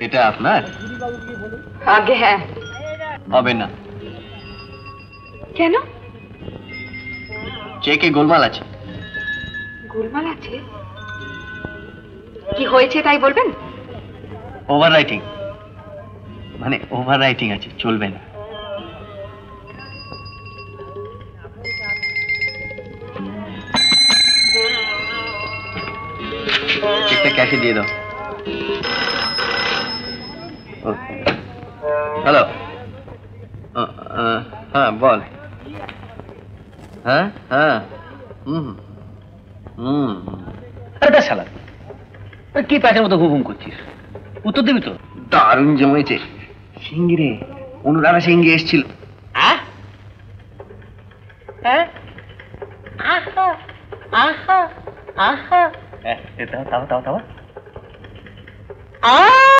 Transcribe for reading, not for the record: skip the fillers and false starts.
এটা আপনার? আগে হ্যাঁ। হবে না। কেন? চেকে গোলমাল আছে। গোলমাল আছে? কি হয়েছে তাই বলবেন? ওভার রাইটিং, মানে ওভার রাইটিং আছে, চলবে না। চেকটা ক্যাশে দিয়ে দাও। হ্যালো, হ্যাঁ বল। হ্যাঁ হ্যাঁ, আরে শালা, কি প্যাচের মতো হুকুম করছিস? উত্তর দিবি তো? দারুণ জমেছে। সিঙ্গি রে, অনুরাধা সিঙ্গি এসছিল। তাও